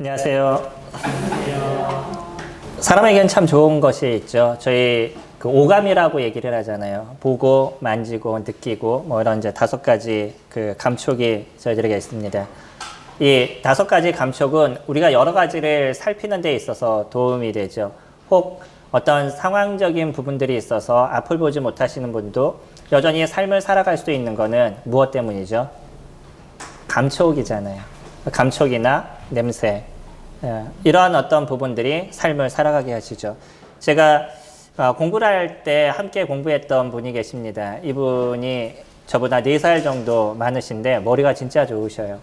안녕하세요. 사람에겐 참 좋은 것이 있죠. 저희 그 오감이라고 얘기를 하잖아요. 보고, 만지고, 느끼고, 뭐 이런 이제 5가지 그 감촉이 저희들에게 있습니다. 이 5가지 감촉은 우리가 여러 가지를 살피는 데 있어서 도움이 되죠. 혹 어떤 상황적인 부분들이 있어서 앞을 보지 못하시는 분도 여전히 삶을 살아갈 수 있는 거는 무엇 때문이죠? 감촉이잖아요. 감촉이나 냄새, 이러한 어떤 부분들이 삶을 살아가게 하시죠. 제가 공부를 할 때 함께 공부했던 분이 계십니다. 이분이 저보다 4살 정도 많으신데 머리가 진짜 좋으셔요.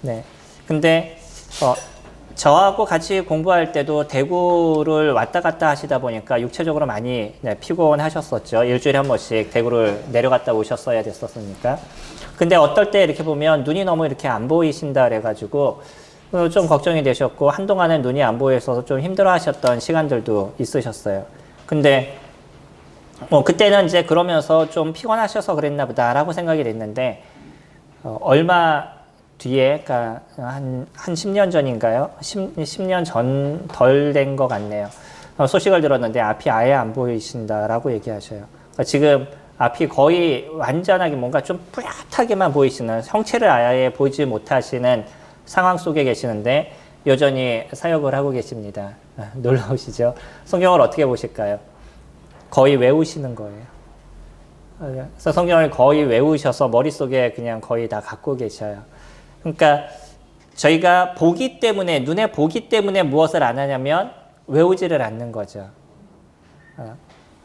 네. 근데 저하고 같이 공부할 때도 대구를 왔다 갔다 하시다 보니까 육체적으로 많이 피곤하셨었죠. 일주일에 한 번씩 대구를 내려갔다 오셨어야 됐었으니까. 근데 어떨 때 이렇게 보면 눈이 너무 이렇게 안 보이신다 그래가지고 좀 걱정이 되셨고, 한동안은 눈이 안 보여서 좀 힘들어 하셨던 시간들도 있으셨어요. 근데 그때는 이제 그러면서 좀 피곤하셔서 그랬나 보다라고 생각이 됐는데, 얼마 뒤에, 그러니까 한 10년 전인가요? 10년 전 덜 된 것 같네요. 소식을 들었는데 앞이 아예 안 보이신다라고 얘기하셔요. 그러니까 지금 앞이 거의 완전하게 뭔가 좀 뿌옇하게만 보이시는, 형체를 아예 보지 못하시는 상황 속에 계시는데 여전히 사역을 하고 계십니다. 놀라우시죠? 성경을 어떻게 보실까요? 거의 외우시는 거예요. 그래서 성경을 거의 외우셔서 머릿속에 그냥 거의 다 갖고 계셔요. 그러니까 저희가 보기 때문에, 눈에 보기 때문에 무엇을 안 하냐면 외우지를 않는 거죠.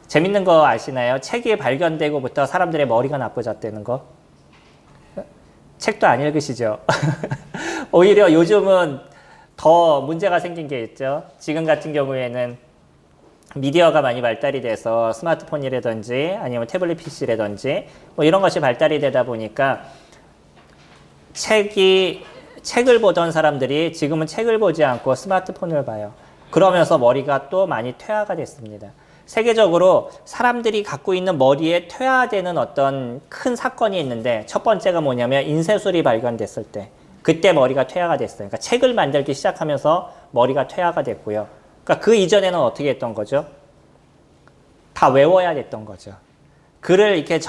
재밌는 거 아시나요? 책이 발견되고부터 사람들의 머리가 나빠졌다는 거. 책도 안 읽으시죠? 오히려 요즘은 더 문제가 생긴 게 있죠. 지금 같은 경우에는 미디어가 많이 발달이 돼서 스마트폰이라든지 아니면 태블릿 PC라든지 뭐 이런 것이 발달이 되다 보니까 책을 보던 사람들이 지금은 책을 보지 않고 스마트폰을 봐요. 그러면서 머리가 또 많이 퇴화가 됐습니다. 세계적으로 사람들이 갖고 있는 머리에 퇴화되는 어떤 큰 사건이 있는데, 첫 번째가 뭐냐면 인쇄술이 발견됐을 때, 그때 머리가 퇴화가 됐어요. 그러니까 책을 만들기 시작하면서 머리가 퇴화가 됐고요. 그러니까 그 이전에는 어떻게 했던 거죠? 다 외워야 됐던 거죠. 글을 이렇게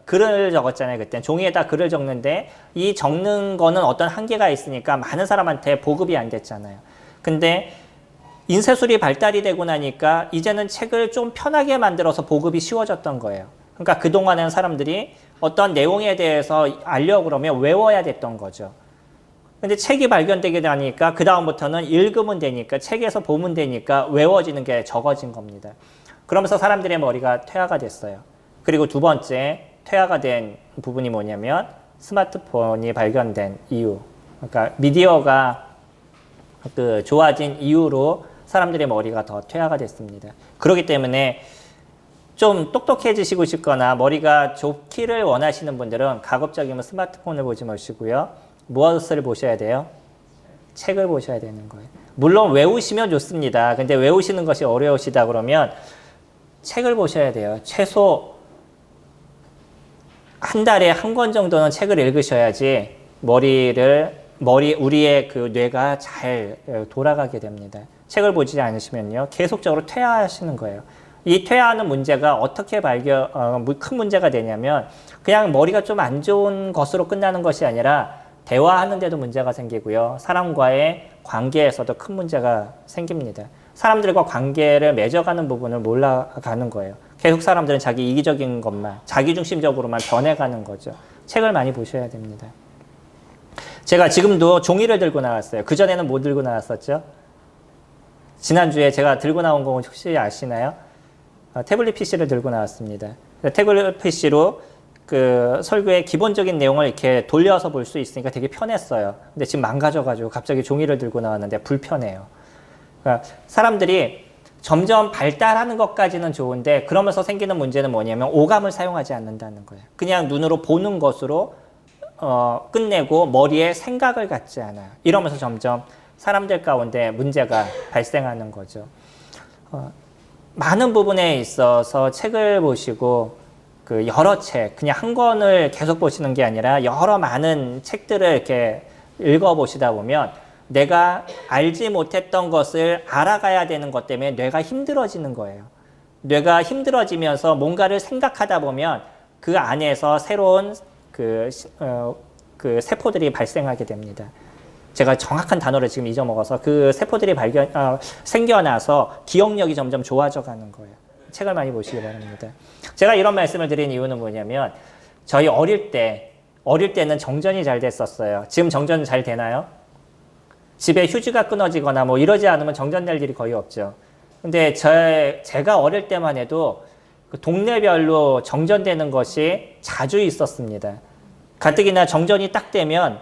글을 적었잖아요. 그때 종이에다 글을 적는데 이 적는 거는 어떤 한계가 있으니까 많은 사람한테 보급이 안 됐잖아요. 근데 인쇄술이 발달이 되고 나니까 이제는 책을 좀 편하게 만들어서 보급이 쉬워졌던 거예요. 그러니까 그동안에는 사람들이 어떤 내용에 대해서 알려고 그러면 외워야 됐던 거죠. 근데 책이 발견되게 되니까 그 다음부터는 읽으면 되니까, 책에서 보면 되니까 외워지는 게 적어진 겁니다. 그러면서 사람들의 머리가 퇴화가 됐어요. 그리고 두 번째 퇴화가 된 부분이 뭐냐면 스마트폰이 발견된 이유. 그러니까 미디어가 좋아진 이유로 사람들의 머리가 더 퇴화가 됐습니다. 그렇기 때문에 좀 똑똑해지시고 싶거나 머리가 좋기를 원하시는 분들은 가급적이면 스마트폰을 보지 마시고요. 무엇을 보셔야 돼요? 책을 보셔야 되는 거예요. 물론 외우시면 좋습니다. 근데 외우시는 것이 어려우시다 그러면 책을 보셔야 돼요. 최소 한 달에 한 권 정도는 책을 읽으셔야지 우리의 그 뇌가 잘 돌아가게 됩니다. 책을 보지 않으시면요, 계속적으로 퇴화하시는 거예요. 이 퇴화하는 문제가 어떻게 큰 문제가 되냐면, 그냥 머리가 좀 안 좋은 것으로 끝나는 것이 아니라 대화하는 데도 문제가 생기고요, 사람과의 관계에서도 큰 문제가 생깁니다. 사람들과 관계를 맺어가는 부분을 몰라가는 거예요. 계속 사람들은 자기 이기적인 것만, 자기중심적으로만 변해가는 거죠. 책을 많이 보셔야 됩니다. 제가 지금도 종이를 들고 나왔어요. 그전에는 뭐 들고 나왔었죠? 지난주에 제가 들고 나온 거 혹시 아시나요? 태블릿 PC를 들고 나왔습니다. 태블릿 PC로 그 설교의 기본적인 내용을 이렇게 돌려서 볼 수 있으니까 되게 편했어요. 근데 지금 망가져가지고 갑자기 종이를 들고 나왔는데 불편해요. 그러니까 사람들이 점점 발달하는 것까지는 좋은데, 그러면서 생기는 문제는 뭐냐면 오감을 사용하지 않는다는 거예요. 그냥 눈으로 보는 것으로 끝내고 머리에 생각을 갖지 않아요. 이러면서 점점 사람들 가운데 문제가 발생하는 거죠. 많은 부분에 있어서 책을 보시고 여러 책, 그냥 한 권을 계속 보시는 게 아니라 여러 많은 책들을 이렇게 읽어보시다 보면 내가 알지 못했던 것을 알아가야 되는 것 때문에 뇌가 힘들어지는 거예요. 뇌가 힘들어지면서 뭔가를 생각하다 보면 그 안에서 새로운 그 세포들이 발생하게 됩니다. 제가 정확한 단어를 지금 잊어먹어서 그 세포들이 생겨나서 기억력이 점점 좋아져 가는 거예요. 책을 많이 보시기 바랍니다. 제가 이런 말씀을 드린 이유는 뭐냐면 저희 어릴 때는 정전이 잘 됐었어요. 지금 정전 잘 되나요? 집에 휴지가 끊어지거나 뭐 이러지 않으면 정전될 일이 거의 없죠. 근데 제가 어릴 때만 해도 그 동네별로 정전되는 것이 자주 있었습니다. 가뜩이나 정전이 딱 되면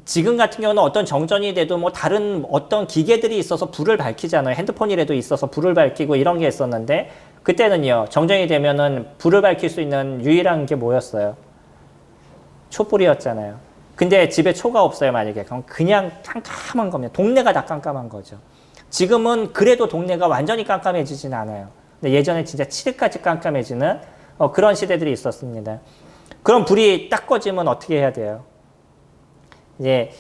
지금 같은 경우는 어떤 정전이 돼도 뭐 다른 어떤 기계들이 있어서 불을 밝히잖아요. 핸드폰이라도 있어서 불을 밝히고 이런 게 있었는데 그때는요. 정전이 되면은 불을 밝힐 수 있는 유일한 게 뭐였어요? 촛불이었잖아요. 근데 집에 초가 없어요. 만약에 그럼 그냥 깜깜한 겁니다. 동네가 다 깜깜한 거죠. 지금은 그래도 동네가 완전히 깜깜해지진 않아요. 근데 예전에 진짜 칠흑같이 깜깜해지는 그런 시대들이 있었습니다. 그럼 불이 딱 꺼지면 어떻게 해야 돼요? 이제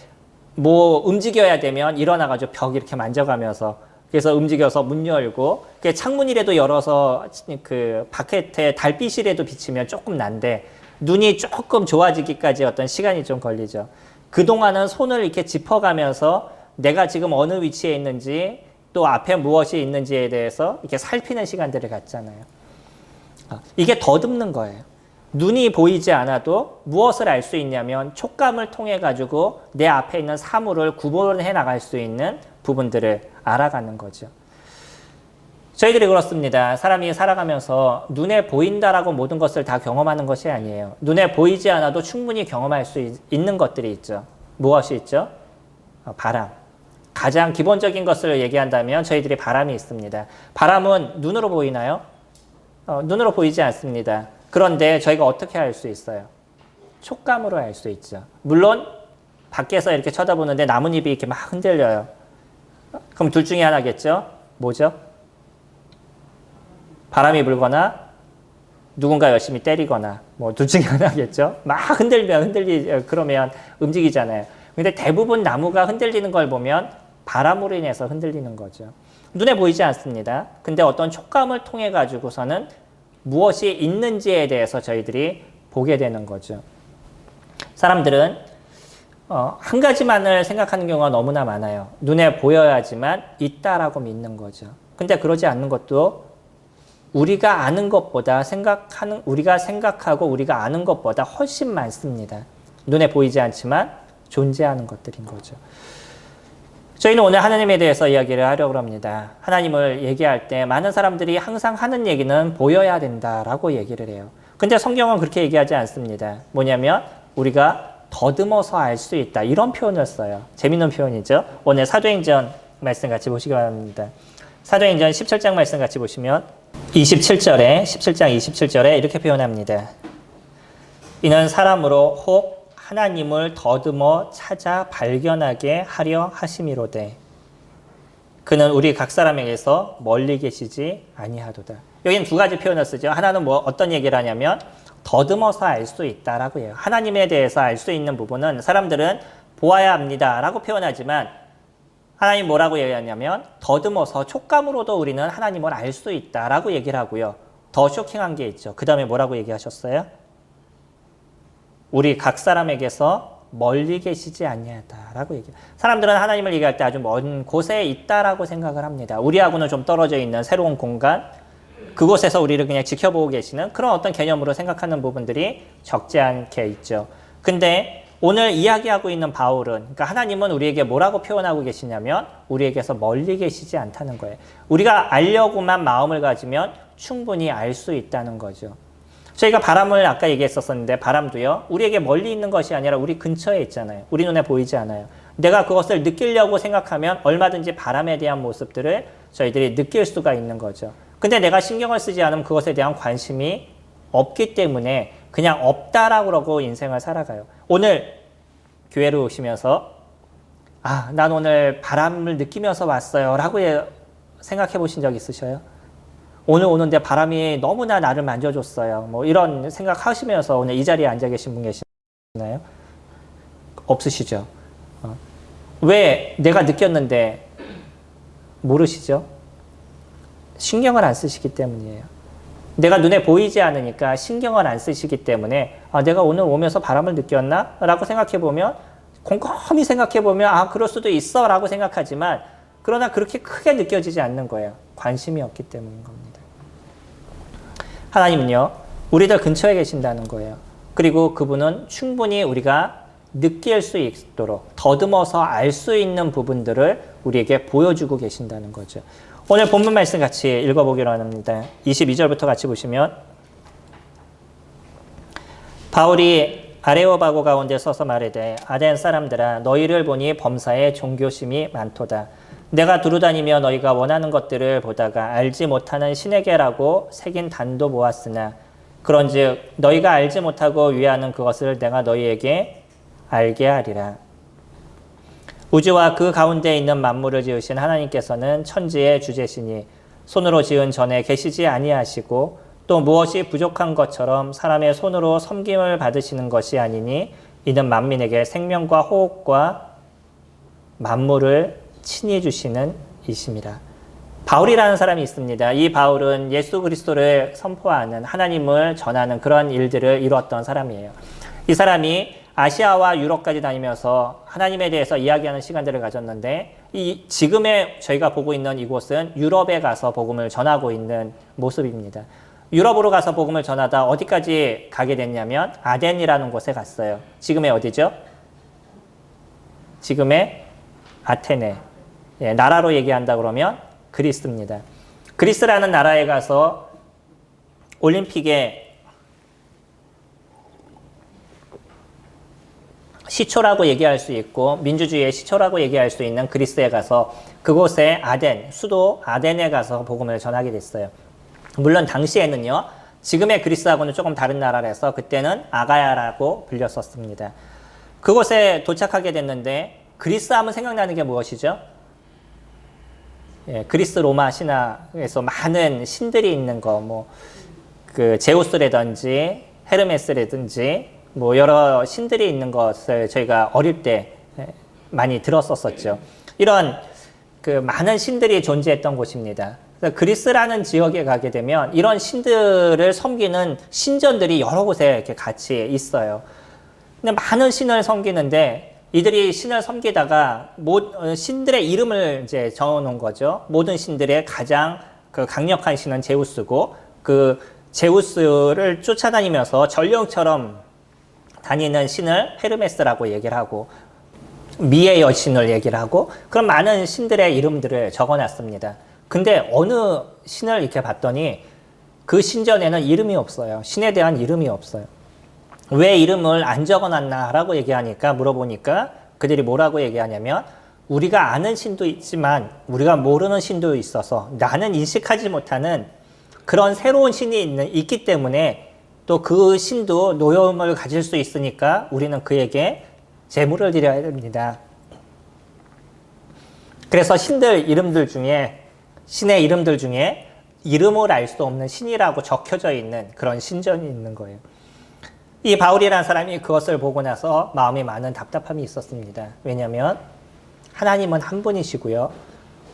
뭐 움직여야 되면 일어나가지고 벽 이렇게 만져가면서 그래서 움직여서 문 열고 창문이라도 열어서 그 바깥에 달빛이라도 비치면 조금 난데 눈이 조금 좋아지기까지 어떤 시간이 좀 걸리죠. 그동안은 손을 이렇게 짚어가면서 내가 지금 어느 위치에 있는지 또 앞에 무엇이 있는지에 대해서 이렇게 살피는 시간들을 갖잖아요. 이게 더듬는 거예요. 눈이 보이지 않아도 무엇을 알 수 있냐면 촉감을 통해 가지고 내 앞에 있는 사물을 구분해 나갈 수 있는 부분들을 알아가는 거죠. 저희들이 그렇습니다. 사람이 살아가면서 눈에 보인다라고 모든 것을 다 경험하는 것이 아니에요. 눈에 보이지 않아도 충분히 경험할 수 있는 것들이 있죠. 무엇이 있죠? 바람. 가장 기본적인 것을 얘기한다면 저희들이 바람이 있습니다. 바람은 눈으로 보이나요? 눈으로 보이지 않습니다. 그런데 저희가 어떻게 알 수 있어요? 촉감으로 알 수 있죠. 물론 밖에서 이렇게 쳐다보는데 나뭇잎이 이렇게 막 흔들려요. 그럼 둘 중에 하나겠죠? 뭐죠? 바람이 불거나 누군가 열심히 때리거나 뭐 둘 중에 하나겠죠? 막 그러면 움직이잖아요. 근데 대부분 나무가 흔들리는 걸 보면 바람으로 인해서 흔들리는 거죠. 눈에 보이지 않습니다. 근데 어떤 촉감을 통해 가지고서는 무엇이 있는지에 대해서 저희들이 보게 되는 거죠. 사람들은 한 가지만을 생각하는 경우가 너무나 많아요. 눈에 보여야지만 있다라고 믿는 거죠. 근데 그러지 않는 것도 우리가 아는 것보다 우리가 생각하고 우리가 아는 것보다 훨씬 많습니다. 눈에 보이지 않지만 존재하는 것들인 거죠. 저희는 오늘 하나님에 대해서 이야기를 하려고 합니다. 하나님을 얘기할 때 많은 사람들이 항상 하는 얘기는 보여야 된다라고 얘기를 해요. 근데 성경은 그렇게 얘기하지 않습니다. 뭐냐면 우리가 더듬어서 알 수 있다. 이런 표현을 써요. 재밌는 표현이죠. 오늘 사도행전 말씀 같이 보시기 바랍니다. 사도행전 17장 말씀 같이 보시면 17장 27절에 이렇게 표현합니다. 이는 사람으로 혹 하나님을 더듬어 찾아 발견하게 하려 하심이로되 그는 우리 각 사람에게서 멀리 계시지 아니하도다. 여기는 두 가지 표현을 쓰죠. 하나는 어떤 얘기를 하냐면 더듬어서 알 수 있다라고 해요. 하나님에 대해서 알 수 있는 부분은 사람들은 보아야 합니다라고 표현하지만 하나님 뭐라고 얘기하냐면 더듬어서 촉감으로도 우리는 하나님을 알 수 있다라고 얘기를 하고요. 더 쇼킹한 게 있죠. 그 다음에 뭐라고 얘기하셨어요? 우리 각 사람에게서 멀리 계시지 아니하다라고 얘기해요. 사람들은 하나님을 얘기할 때 아주 먼 곳에 있다라고 생각을 합니다. 우리하고는 좀 떨어져 있는 새로운 공간, 그곳에서 우리를 그냥 지켜보고 계시는 그런 어떤 개념으로 생각하는 부분들이 적지 않게 있죠. 근데 오늘 이야기하고 있는 바울은, 그러니까 하나님은 우리에게 뭐라고 표현하고 계시냐면 우리에게서 멀리 계시지 않다는 거예요. 우리가 알려고만 마음을 가지면 충분히 알 수 있다는 거죠. 저희가 바람을 아까 얘기했었는데 바람도요. 우리에게 멀리 있는 것이 아니라 우리 근처에 있잖아요. 우리 눈에 보이지 않아요. 내가 그것을 느끼려고 생각하면 얼마든지 바람에 대한 모습들을 저희들이 느낄 수가 있는 거죠. 근데 내가 신경을 쓰지 않으면 그것에 대한 관심이 없기 때문에 그냥 없다라고 그러고 인생을 살아가요. 오늘 교회로 오시면서 난 오늘 바람을 느끼면서 왔어요 라고 생각해 보신 적 있으셔요? 오늘 오는데 바람이 너무나 나를 만져줬어요. 뭐 이런 생각하시면서 오늘 이 자리에 앉아 계신 분 계시나요? 없으시죠? 왜 내가 느꼈는데 모르시죠? 신경을 안 쓰시기 때문이에요. 내가 눈에 보이지 않으니까 신경을 안 쓰시기 때문에 내가 오늘 오면서 바람을 느꼈나? 라고 생각해보면 곰곰이 생각해보면 그럴 수도 있어 라고 생각하지만 그러나 그렇게 크게 느껴지지 않는 거예요. 관심이 없기 때문인 겁니다. 하나님은요, 우리들 근처에 계신다는 거예요. 그리고 그분은 충분히 우리가 느낄 수 있도록 더듬어서 알 수 있는 부분들을 우리에게 보여주고 계신다는 거죠. 오늘 본문 말씀 같이 읽어보기로 합니다. 22절부터 같이 보시면 바울이 아레오바고 가운데 서서 말하되 아덴 사람들아 너희를 보니 범사에 종교심이 많도다. 내가 두루다니며 너희가 원하는 것들을 보다가 알지 못하는 신에게라고 새긴 단도 보았으나 그런즉 너희가 알지 못하고 위하는 그것을 내가 너희에게 알게 하리라. 우주와 그 가운데 있는 만물을 지으신 하나님께서는 천지의 주제시니 손으로 지은 전에 계시지 아니하시고 또 무엇이 부족한 것처럼 사람의 손으로 섬김을 받으시는 것이 아니니 이는 만민에게 생명과 호흡과 만물을 친히 주시는 이심이라. 바울이라는 사람이 있습니다. 이 바울은 예수 그리스도를 선포하는 하나님을 전하는 그런 일들을 이루었던 사람이에요. 이 사람이 아시아와 유럽까지 다니면서 하나님에 대해서 이야기하는 시간들을 가졌는데 지금의 저희가 보고 있는 이곳은 유럽에 가서 복음을 전하고 있는 모습입니다. 유럽으로 가서 복음을 전하다 어디까지 가게 됐냐면 아덴이라는 곳에 갔어요. 지금의 어디죠? 지금의 아테네. 나라로 얘기한다 그러면 그리스입니다. 그리스라는 나라에 가서 올림픽에 시초라고 얘기할 수 있고 민주주의의 시초라고 얘기할 수 있는 그리스에 가서 그곳에 아덴, 수도 아덴에 가서 복음을 전하게 됐어요. 물론 당시에는요. 지금의 그리스하고는 조금 다른 나라라서 그때는 아가야라고 불렸었습니다. 그곳에 도착하게 됐는데 그리스 하면 생각나는 게 무엇이죠? 그리스 로마 신화에서 많은 신들이 있는 거, 제우스라든지 헤르메스라든지 여러 신들이 있는 것을 저희가 어릴 때 많이 들었었죠. 이런 많은 신들이 존재했던 곳입니다. 그리스라는 지역에 가게 되면 이런 신들을 섬기는 신전들이 여러 곳에 이렇게 같이 있어요. 근데 많은 신을 섬기는데 이들이 신을 섬기다가 신들의 이름을 이제 적어 놓은 거죠. 모든 신들의 가장 강력한 신은 제우스고 그 제우스를 쫓아다니면서 전령처럼 다니는 신을 헤르메스라고 얘기를 하고 미의 여신을 얘기를 하고 그런 많은 신들의 이름들을 적어놨습니다. 근데 어느 신을 이렇게 봤더니 그 신전에는 이름이 없어요. 신에 대한 이름이 없어요. 왜 이름을 안 적어놨나라고 얘기하니까 물어보니까 그들이 뭐라고 얘기하냐면 우리가 아는 신도 있지만 우리가 모르는 신도 있어서 나는 인식하지 못하는 그런 새로운 신이 있기 때문에 또 그 신도 노여움을 가질 수 있으니까 우리는 그에게 제물을 드려야 됩니다. 그래서 신의 이름들 중에 이름을 알 수 없는 신이라고 적혀져 있는 그런 신전이 있는 거예요. 이 바울이라는 사람이 그것을 보고 나서 마음에 많은 답답함이 있었습니다. 왜냐하면 하나님은 한 분이시고요.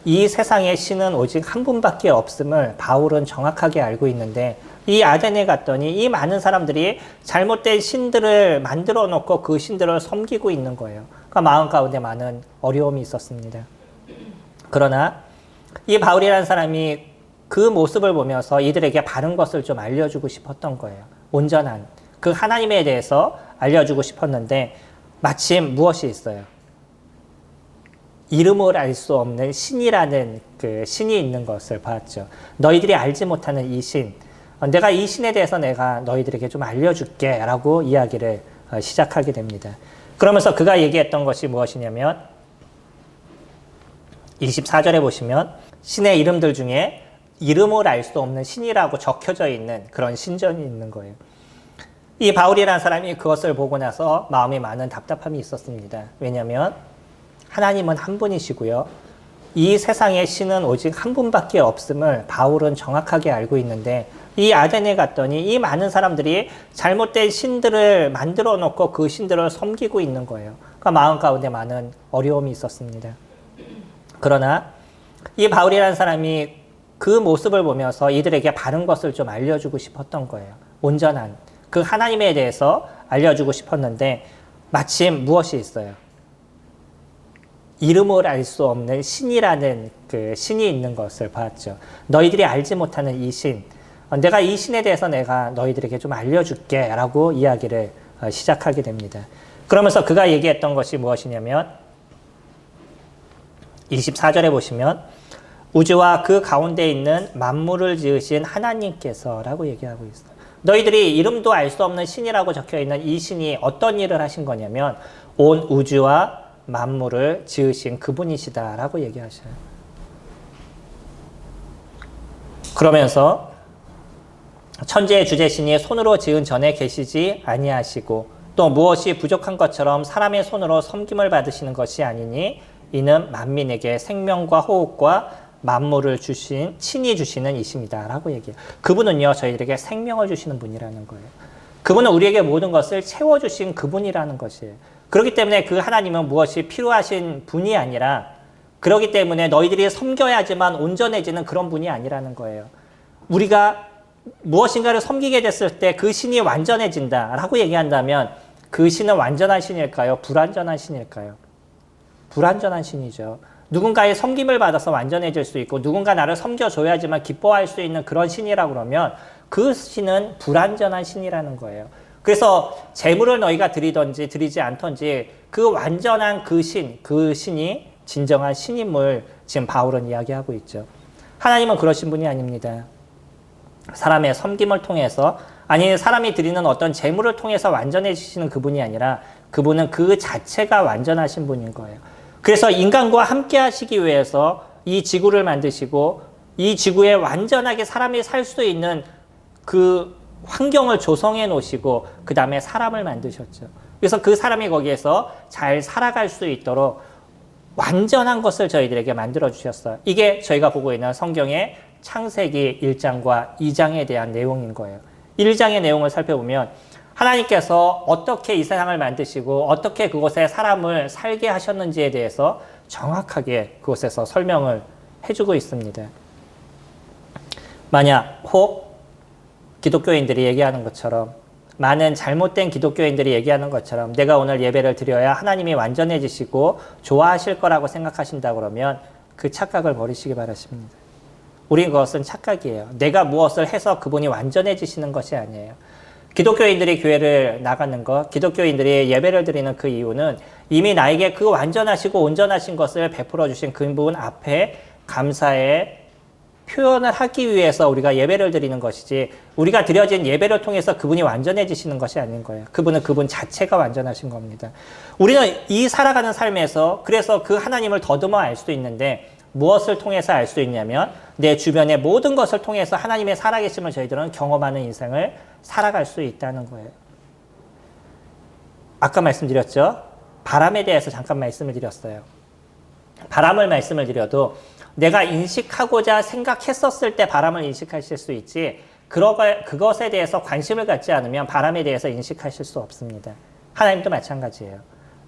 이 세상의 신은 오직 한 분밖에 없음을 바울은 정확하게 알고 있는데 이 아덴에 갔더니 이 많은 사람들이 잘못된 신들을 만들어 놓고 그 신들을 섬기고 있는 거예요. 그러니까 마음 가운데 많은 어려움이 있었습니다. 그러나 이 바울이라는 사람이 그 모습을 보면서 이들에게 바른 것을 좀 알려주고 싶었던 거예요. 온전한 그 하나님에 대해서 알려주고 싶었는데 마침 무엇이 있어요? 이름을 알 수 없는 신이라는 그 신이 있는 것을 봤죠. 너희들이 알지 못하는 이 신, 내가 이 신에 대해서 내가 너희들에게 좀 알려줄게 라고 이야기를 시작하게 됩니다. 그러면서 그가 얘기했던 것이 무엇이냐면 24절에 보시면 신의 이름들 중에 이름을 알 수 없는 신이라고 적혀져 있는 그런 신전이 있는 거예요. 이 바울이라는 사람이 그것을 보고 나서 마음에 많은 답답함이 있었습니다. 왜냐하면 하나님은 한 분이시고요. 이 세상의 신은 오직 한 분밖에 없음을 바울은 정확하게 알고 있는데 이 아덴에 갔더니 이 많은 사람들이 잘못된 신들을 만들어 놓고 그 신들을 섬기고 있는 거예요. 그러니까 마음 가운데 많은 어려움이 있었습니다. 그러나 이 바울이라는 사람이 그 모습을 보면서 이들에게 바른 것을 좀 알려주고 싶었던 거예요. 온전한 그 하나님에 대해서 알려주고 싶었는데 마침 무엇이 있어요? 이름을 알 수 없는 신이라는 그 신이 있는 것을 봤죠. 너희들이 알지 못하는 이 신, 내가 이 신에 대해서 내가 너희들에게 좀 알려줄게 라고 이야기를 시작하게 됩니다. 그러면서 그가 얘기했던 것이 무엇이냐면 24절에 보시면 우주와 그 가운데 있는 만물을 지으신 하나님께서 라고 얘기하고 있어요. 너희들이 이름도 알 수 없는 신이라고 적혀있는 이 신이 어떤 일을 하신 거냐면 온 우주와 만물을 지으신 그분이시다 라고 얘기하셔요. 그러면서 천지의 주재신이 손으로 지은 전에 계시지 아니하시고 또 무엇이 부족한 것처럼 사람의 손으로 섬김을 받으시는 것이 아니니 이는 만민에게 생명과 호흡과 만물을 주신 친히 주시는 이십니다 라고 얘기해요. 그분은요 저희들에게 생명을 주시는 분이라는 거예요. 그분은 우리에게 모든 것을 채워주신 그분이라는 것이에요. 그렇기 때문에 그 하나님은 무엇이 필요하신 분이 아니라 그렇기 때문에 너희들이 섬겨야지만 온전해지는 그런 분이 아니라는 거예요. 우리가 무엇인가를 섬기게 됐을 때 그 신이 완전해진다라고 얘기한다면 그 신은 완전한 신일까요? 불완전한 신일까요? 불완전한 신이죠. 누군가의 섬김을 받아서 완전해질 수 있고 누군가 나를 섬겨줘야지만 기뻐할 수 있는 그런 신이라고 그러면 그 신은 불완전한 신이라는 거예요. 그래서 재물을 너희가 드리든지 드리지 않던지 그 완전한 그 신이 진정한 신임을 지금 바울은 이야기하고 있죠. 하나님은 그러신 분이 아닙니다. 사람의 섬김을 통해서 아니 사람이 드리는 어떤 재물을 통해서 완전해지시는 그분이 아니라 그분은 그 자체가 완전하신 분인 거예요. 그래서 인간과 함께 하시기 위해서 이 지구를 만드시고 이 지구에 완전하게 사람이 살 수 있는 그 환경을 조성해 놓으시고 그 다음에 사람을 만드셨죠. 그래서 그 사람이 거기에서 잘 살아갈 수 있도록 완전한 것을 저희들에게 만들어 주셨어요. 이게 저희가 보고 있는 성경의 창세기 1장과 2장에 대한 내용인 거예요. 1장의 내용을 살펴보면 하나님께서 어떻게 이 세상을 만드시고 어떻게 그곳에 사람을 살게 하셨는지에 대해서 정확하게 그곳에서 설명을 해주고 있습니다. 만약 혹 기독교인들이 얘기하는 것처럼 많은 잘못된 기독교인들이 얘기하는 것처럼 내가 오늘 예배를 드려야 하나님이 완전해지시고 좋아하실 거라고 생각하신다 그러면 그 착각을 버리시기 바라십니다. 우린 그것은 착각이에요. 내가 무엇을 해서 그분이 완전해지시는 것이 아니에요. 기독교인들이 교회를 나가는 것, 기독교인들이 예배를 드리는 그 이유는 이미 나에게 그 완전하시고 온전하신 것을 베풀어 주신 그분 앞에 감사의 표현을 하기 위해서 우리가 예배를 드리는 것이지 우리가 드려진 예배를 통해서 그분이 완전해지시는 것이 아닌 거예요. 그분은 그분 자체가 완전하신 겁니다. 우리는 이 살아가는 삶에서 그래서 그 하나님을 더듬어 알 수도 있는데 무엇을 통해서 알 수 있냐면 내 주변의 모든 것을 통해서 하나님의 살아계심을 저희들은 경험하는 인생을 살아갈 수 있다는 거예요. 아까 말씀드렸죠? 바람에 대해서 잠깐 말씀을 드렸어요. 바람을 말씀을 드려도 내가 인식하고자 생각했었을 때 바람을 인식하실 수 있지 그것에 대해서 관심을 갖지 않으면 바람에 대해서 인식하실 수 없습니다. 하나님도 마찬가지예요.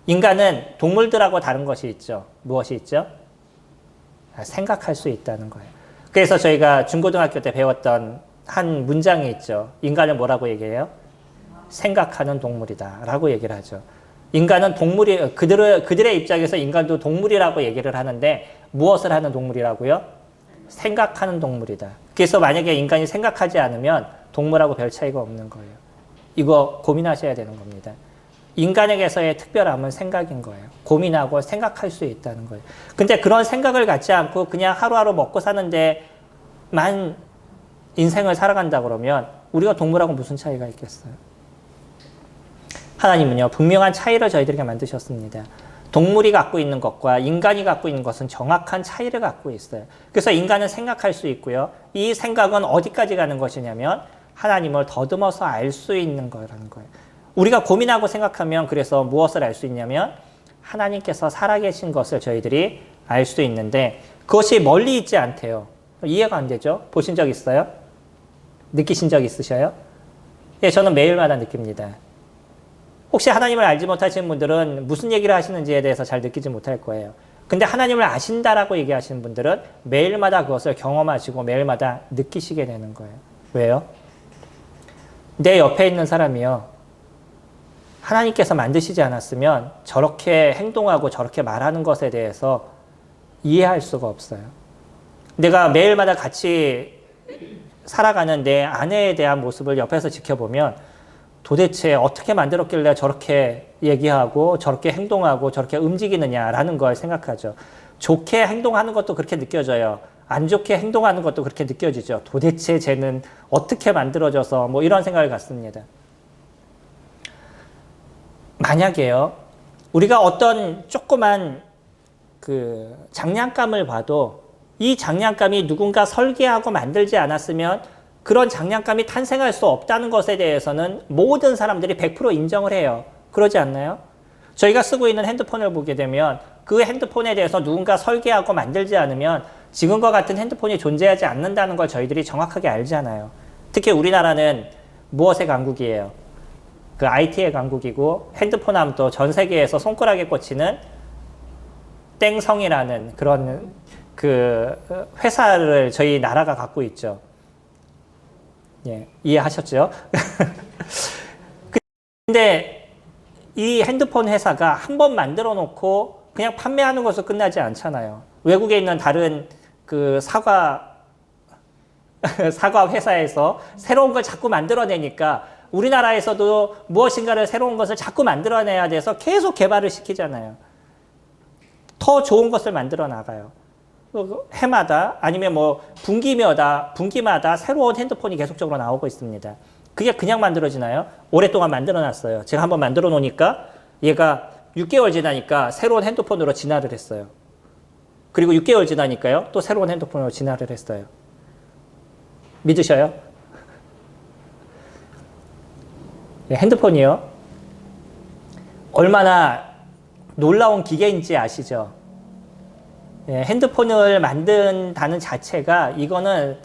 인간은 동물들하고 다른 것이 있죠. 무엇이 있죠? 생각할 수 있다는 거예요. 그래서 저희가 중고등학교 때 배웠던 한 문장이 있죠. 인간을 뭐라고 얘기해요? 생각하는 동물이다 라고 얘기를 하죠. 인간은 동물이, 그들의 입장에서 인간도 동물이라고 얘기를 하는데 무엇을 하는 동물이라고요? 생각하는 동물이다. 그래서 만약에 인간이 생각하지 않으면 동물하고 별 차이가 없는 거예요. 이거 고민하셔야 되는 겁니다. 인간에게서의 특별함은 생각인 거예요. 고민하고 생각할 수 있다는 거예요. 근데 그런 생각을 갖지 않고 그냥 하루하루 먹고 사는데만 인생을 살아간다 그러면 우리가 동물하고 무슨 차이가 있겠어요? 하나님은요, 분명한 차이를 저희들에게 만드셨습니다. 동물이 갖고 있는 것과 인간이 갖고 있는 것은 정확한 차이를 갖고 있어요. 그래서 인간은 생각할 수 있고요. 이 생각은 어디까지 가는 것이냐면 하나님을 더듬어서 알 수 있는 거라는 거예요. 우리가 고민하고 생각하면 그래서 무엇을 알 수 있냐면 하나님께서 살아계신 것을 저희들이 알 수 있는데 그것이 멀리 있지 않대요. 이해가 안 되죠? 보신 적 있어요? 느끼신 적 있으셔요? 예, 저는 매일마다 느낍니다. 혹시 하나님을 알지 못하시는 분들은 무슨 얘기를 하시는지에 대해서 잘 느끼지 못할 거예요. 근데 하나님을 아신다라고 얘기하시는 분들은 매일마다 그것을 경험하시고 매일마다 느끼시게 되는 거예요. 왜요? 내 옆에 있는 사람이요. 하나님께서 만드시지 않았으면 저렇게 행동하고 저렇게 말하는 것에 대해서 이해할 수가 없어요. 내가 매일마다 같이 살아가는 내 아내에 대한 모습을 옆에서 지켜보면 도대체 어떻게 만들었길래 저렇게 얘기하고 저렇게 행동하고 저렇게 움직이느냐라는 걸 생각하죠. 좋게 행동하는 것도 그렇게 느껴져요. 안 좋게 행동하는 것도 그렇게 느껴지죠. 도대체 쟤는 어떻게 만들어져서 뭐 이런 생각을 갖습니다. 만약에요, 우리가 어떤 조그만 그 장난감을 봐도 이 장난감이 누군가 설계하고 만들지 않았으면 그런 장난감이 탄생할 수 없다는 것에 대해서는 모든 사람들이 100% 인정을 해요. 그러지 않나요? 저희가 쓰고 있는 핸드폰을 보게 되면 그 핸드폰에 대해서 누군가 설계하고 만들지 않으면 지금과 같은 핸드폰이 존재하지 않는다는 걸 저희들이 정확하게 알잖아요. 특히 우리나라는 무엇의 강국이에요? 그 IT의 강국이고 핸드폰 하면 또 전 세계에서 손가락에 꽂히는 땡성이라는 그런 그 회사를 저희 나라가 갖고 있죠. 예, 이해하셨죠? 근데 이 핸드폰 회사가 한 번 만들어 놓고 그냥 판매하는 것으로 끝나지 않잖아요. 외국에 있는 다른 그 사과 회사에서 새로운 걸 자꾸 만들어내니까 우리나라에서도 무엇인가를 새로운 것을 자꾸 만들어내야 돼서 계속 개발을 시키잖아요. 더 좋은 것을 만들어 나가요. 해마다 아니면 뭐 분기마다 새로운 핸드폰이 계속적으로 나오고 있습니다. 그게 그냥 만들어지나요? 오랫동안 만들어 놨어요. 제가 한번 만들어 놓으니까 얘가 6개월 지나니까 새로운 핸드폰으로 진화를 했어요. 그리고 6개월 지나니까요, 또 새로운 핸드폰으로 진화를 했어요. 믿으셔요? 네, 핸드폰이요. 얼마나 놀라운 기계인지 아시죠? 예, 핸드폰을 만든다는 자체가 이거는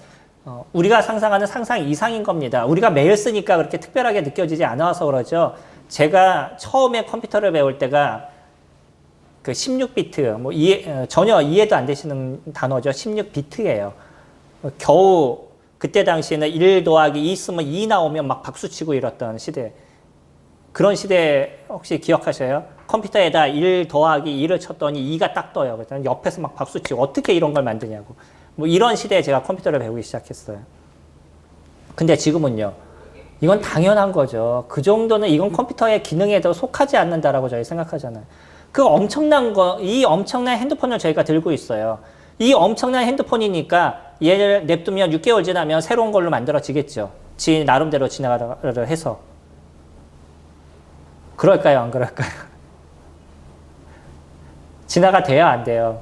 우리가 상상하는 상상 이상인 겁니다. 우리가 매일 쓰니까 그렇게 특별하게 느껴지지 않아서 그러죠. 제가 처음에 컴퓨터를 배울 때가 그 16비트, 뭐 전혀 이해도 안 되시는 단어죠. 16비트예요. 겨우 그때 당시에는 1 더하기 2 쓰면 2 나오면 막 박수치고 이랬던 시대. 그런 시대 혹시 기억하셔요? 컴퓨터에다 1 더하기 2를 쳤더니 2가 딱 떠요. 그래서 옆에서 막 박수치고 어떻게 이런 걸 만드냐고. 뭐 이런 시대에 제가 컴퓨터를 배우기 시작했어요. 근데 지금은요. 이건 당연한 거죠. 그 정도는 이건 컴퓨터의 기능에도 속하지 않는다라고 저희 생각하잖아요. 그 엄청난 이 엄청난 핸드폰을 저희가 들고 있어요. 이 엄청난 핸드폰이니까 얘를 냅두면 6개월 지나면 새로운 걸로 만들어지겠죠. 지 나름대로 진화를 해서. 그럴까요? 안 그럴까요? 진화가 돼야 안 돼요.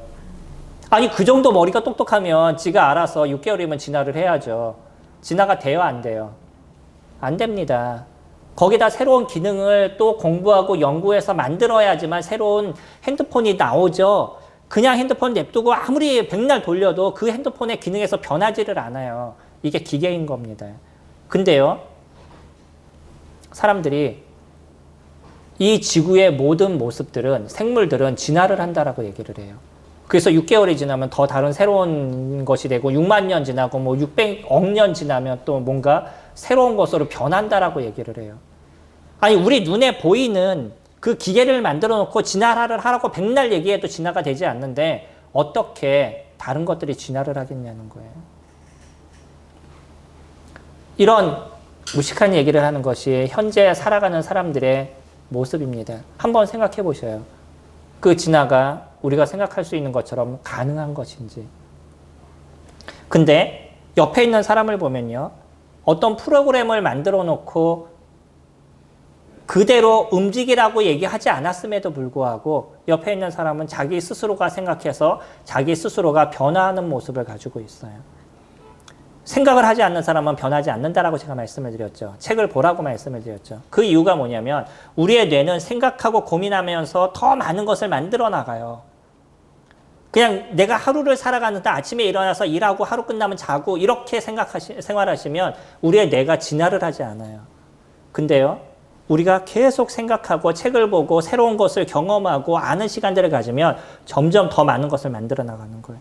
아니 그 정도 머리가 똑똑하면 지가 알아서 6개월이면 진화를 해야죠. 진화가 돼야 안 돼요. 안 됩니다. 거기다 새로운 기능을 또 공부하고 연구해서 만들어야지만 새로운 핸드폰이 나오죠. 그냥 핸드폰 냅두고 아무리 백날 돌려도 그 핸드폰의 기능에서 변하지를 않아요. 이게 기계인 겁니다. 근데요, 사람들이 이 지구의 모든 모습들은, 생물들은 진화를 한다라고 얘기를 해요. 그래서 6개월이 지나면 더 다른 새로운 것이 되고 6만 년 지나고 뭐 600억 년 지나면 또 뭔가 새로운 것으로 변한다라고 얘기를 해요. 아니 우리 눈에 보이는 그 기계를 만들어 놓고 진화를 하라고 백날 얘기해도 진화가 되지 않는데 어떻게 다른 것들이 진화를 하겠냐는 거예요. 이런 무식한 얘기를 하는 것이 현재 살아가는 사람들의 모습입니다. 한번 생각해 보셔요. 그 진화가 우리가 생각할 수 있는 것처럼 가능한 것인지. 근데 옆에 있는 사람을 보면요. 어떤 프로그램을 만들어 놓고 그대로 움직이라고 얘기하지 않았음에도 불구하고 옆에 있는 사람은 자기 스스로가 생각해서 자기 스스로가 변화하는 모습을 가지고 있어요. 생각을 하지 않는 사람은 변하지 않는다라고 제가 말씀을 드렸죠. 책을 보라고 말씀을 드렸죠. 그 이유가 뭐냐면 우리의 뇌는 생각하고 고민하면서 더 많은 것을 만들어 나가요. 그냥 내가 하루를 살아가는데 아침에 일어나서 일하고 하루 끝나면 자고 이렇게 생활하시면 우리의 뇌가 진화를 하지 않아요. 근데요, 우리가 계속 생각하고 책을 보고 새로운 것을 경험하고 아는 시간들을 가지면 점점 더 많은 것을 만들어 나가는 거예요.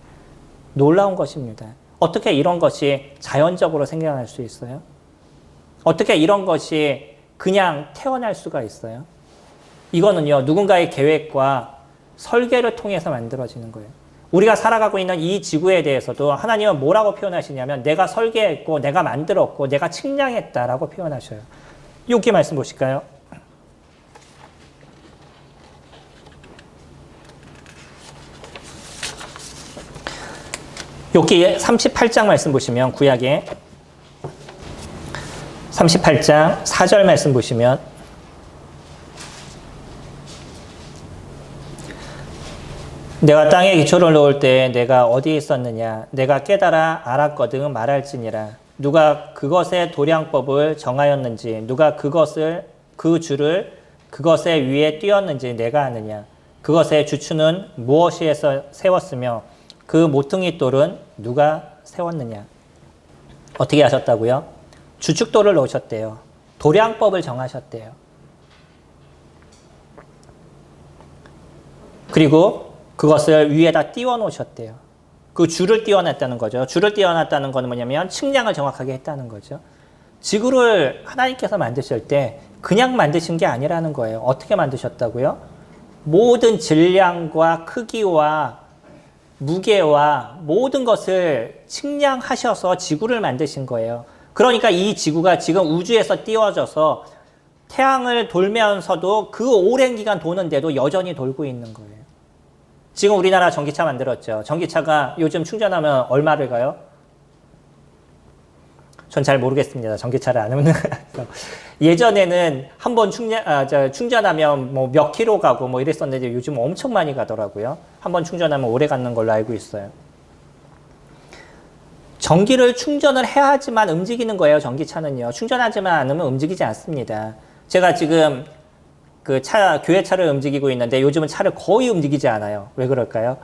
놀라운 것입니다. 어떻게 이런 것이 자연적으로 생겨날 수 있어요? 어떻게 이런 것이 그냥 태어날 수가 있어요? 이거는요, 누군가의 계획과 설계를 통해서 만들어지는 거예요. 우리가 살아가고 있는 이 지구에 대해서도 하나님은 뭐라고 표현하시냐면 내가 설계했고 내가 만들었고 내가 측량했다라고 표현하셔요. 욥기 말씀 보실까요? 욥기 38장 말씀 보시면 구약에 38장 4절 말씀 보시면 내가 땅에 기초를 놓을 때 내가 어디에 있었느냐 내가 깨달아 알았거든 말할지니라 누가 그것의 도량법을 정하였는지 누가 그 줄을 그것의 위에 띄었는지 내가 아느냐 그것의 주추는 무엇이에서 세웠으며 그 모퉁이 돌은 누가 세웠느냐 어떻게 하셨다고요? 주축돌을 놓으셨대요. 도량법을 정하셨대요. 그리고 그것을 위에다 띄워 놓으셨대요. 그 줄을 띄워놨다는 거죠. 줄을 띄워놨다는 건 뭐냐면 측량을 정확하게 했다는 거죠. 지구를 하나님께서 만드실 때 그냥 만드신 게 아니라는 거예요. 어떻게 만드셨다고요? 모든 질량과 크기와 무게와 모든 것을 측량하셔서 지구를 만드신 거예요. 그러니까 이 지구가 지금 우주에서 띄워져서 태양을 돌면서도 그 오랜 기간 도는데도 여전히 돌고 있는 거예요. 지금 우리나라 전기차 만들었죠. 전기차가 요즘 충전하면 얼마를 가요? 전 잘 모르겠습니다. 전기차를 안 해보는 거라서. 예전에는 한 번 충전하면 뭐 몇 킬로 가고 뭐 이랬었는데 요즘 엄청 많이 가더라고요. 한 번 충전하면 오래 가는 걸로 알고 있어요. 전기를 충전을 해야지만 움직이는 거예요. 전기차는요. 충전하지만 않으면 움직이지 않습니다. 제가 지금 그 교회 차를 움직이고 있는데 요즘은 차를 거의 움직이지 않아요. 왜 그럴까요?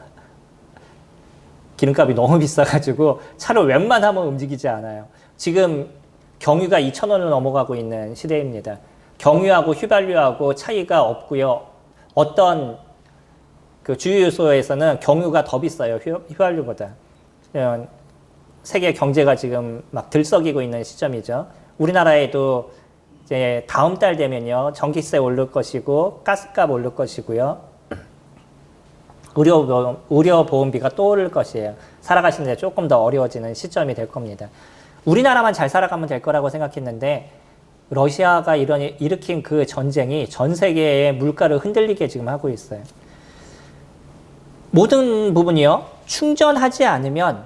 기름값이 너무 비싸가지고 차를 웬만하면 움직이지 않아요. 지금 경유가 2,000원을 넘어가고 있는 시대입니다. 경유하고 휘발유하고 차이가 없고요. 어떤 그 주유소에서는 경유가 더 비싸요. 휘발유보다. 세계 경제가 지금 막 들썩이고 있는 시점이죠. 우리나라에도 이제 다음 달 되면요. 전기세 오를 것이고 가스값 오를 것이고요. 의료보험비가 또 오를 것이에요. 살아가시는 데 조금 더 어려워지는 시점이 될 겁니다. 우리나라만 잘 살아가면 될 거라고 생각했는데 러시아가 일으킨 그 전쟁이 전 세계의 물가를 흔들리게 지금 하고 있어요. 모든 부분이요. 충전하지 않으면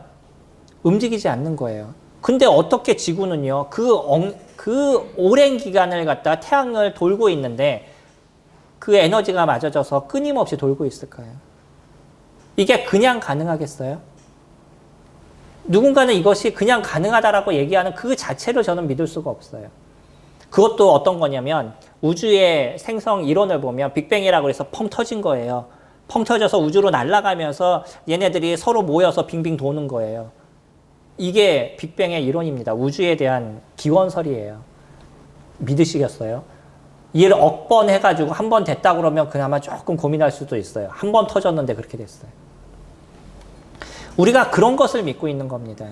움직이지 않는 거예요. 근데 어떻게 지구는요. 그 오랜 기간을 갖다 태양을 돌고 있는데 그 에너지가 맞아져서 끊임없이 돌고 있을까요? 이게 그냥 가능하겠어요? 누군가는 이것이 그냥 가능하다라고 얘기하는 그 자체를 저는 믿을 수가 없어요. 그것도 어떤 거냐면 우주의 생성 이론을 보면 빅뱅이라고 해서 펑 터진 거예요. 펑 터져서 우주로 날아가면서 얘네들이 서로 모여서 빙빙 도는 거예요. 이게 빅뱅의 이론입니다. 우주에 대한 기원설이에요. 믿으시겠어요? 이를 억번 해가지고 한 번 됐다 그러면 그나마 조금 고민할 수도 있어요. 한 번 터졌는데 그렇게 됐어요. 우리가 그런 것을 믿고 있는 겁니다.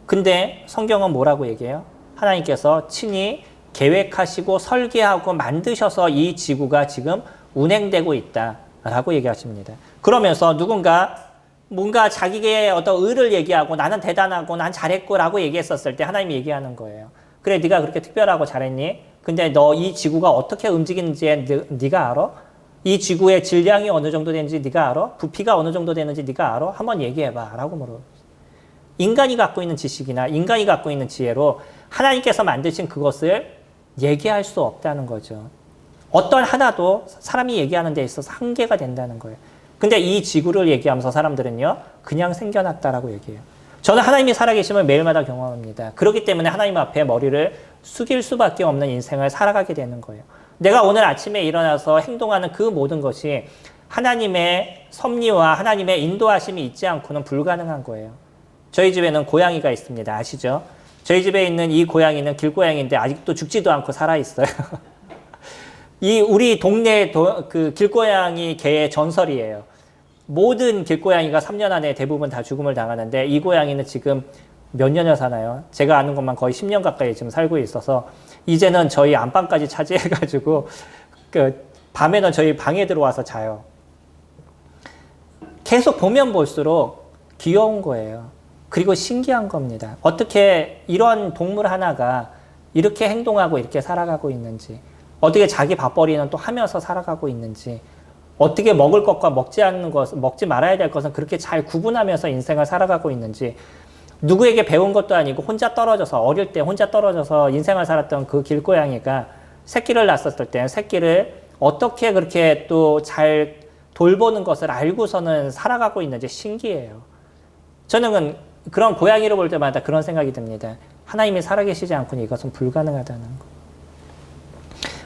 근데 성경은 뭐라고 얘기해요? 하나님께서 친히 계획하시고 설계하고 만드셔서 이 지구가 지금 운행되고 있다라고 얘기하십니다. 그러면서 누군가 뭔가 자기의 어떤 의를 얘기하고 나는 대단하고 난 잘했고라고 얘기했었을 때 하나님이 얘기하는 거예요. 그래 네가 그렇게 특별하고 잘했니? 근데 너 이 지구가 어떻게 움직이는지 네가 알아? 이 지구의 질량이 어느 정도 되는지 네가 알아? 부피가 어느 정도 되는지 네가 알아? 한번 얘기해봐 라고 물어요. 인간이 갖고 있는 지식이나 인간이 갖고 있는 지혜로 하나님께서 만드신 그것을 얘기할 수 없다는 거죠. 어떤 하나도 사람이 얘기하는 데 있어서 한계가 된다는 거예요. 근데 이 지구를 얘기하면서 사람들은요. 그냥 생겨났다라고 얘기해요. 저는 하나님이 살아계심을 매일마다 경험합니다. 그렇기 때문에 하나님 앞에 머리를 숙일 수밖에 없는 인생을 살아가게 되는 거예요. 내가 오늘 아침에 일어나서 행동하는 그 모든 것이 하나님의 섭리와 하나님의 인도하심이 있지 않고는 불가능한 거예요. 저희 집에는 고양이가 있습니다. 아시죠? 저희 집에 있는 이 고양이는 길고양이인데 아직도 죽지도 않고 살아있어요. 이 우리 동네 그 길고양이 개의 전설이에요. 모든 길고양이가 3년 안에 대부분 다 죽음을 당하는데 이 고양이는 지금 몇 년을 사나요? 제가 아는 것만 거의 10년 가까이 지금 살고 있어서 이제는 저희 안방까지 차지해가지고 그 밤에는 저희 방에 들어와서 자요. 계속 보면 볼수록 귀여운 거예요. 그리고 신기한 겁니다. 어떻게 이런 동물 하나가 이렇게 행동하고 이렇게 살아가고 있는지, 어떻게 자기 밥벌이는 또 하면서 살아가고 있는지, 어떻게 먹을 것과 먹지 않는 것, 먹지 말아야 될 것은 그렇게 잘 구분하면서 인생을 살아가고 있는지, 누구에게 배운 것도 아니고 혼자 떨어져서, 어릴 때 혼자 떨어져서 인생을 살았던 그 길고양이가 새끼를 낳았을 때 새끼를 어떻게 그렇게 또 잘 돌보는 것을 알고서는 살아가고 있는지 신기해요. 저는 그런 고양이를 볼 때마다 그런 생각이 듭니다. 하나님이 살아계시지 않고는 이것은 불가능하다는 거.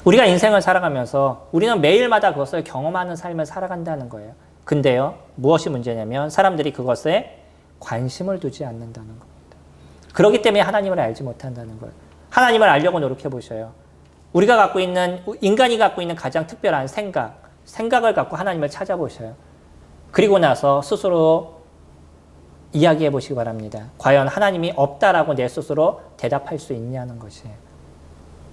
우리가 인생을 살아가면서 우리는 매일마다 그것을 경험하는 삶을 살아간다는 거예요. 근데요, 무엇이 문제냐면 사람들이 그것에 관심을 두지 않는다는 겁니다. 그렇기 때문에 하나님을 알지 못한다는 거예요. 하나님을 알려고 노력해 보셔요. 우리가 갖고 있는, 인간이 갖고 있는 가장 특별한 생각을 갖고 하나님을 찾아보셔요. 그리고 나서 스스로 이야기해 보시기 바랍니다. 과연 하나님이 없다라고 내 스스로 대답할 수 있냐는 것이에요.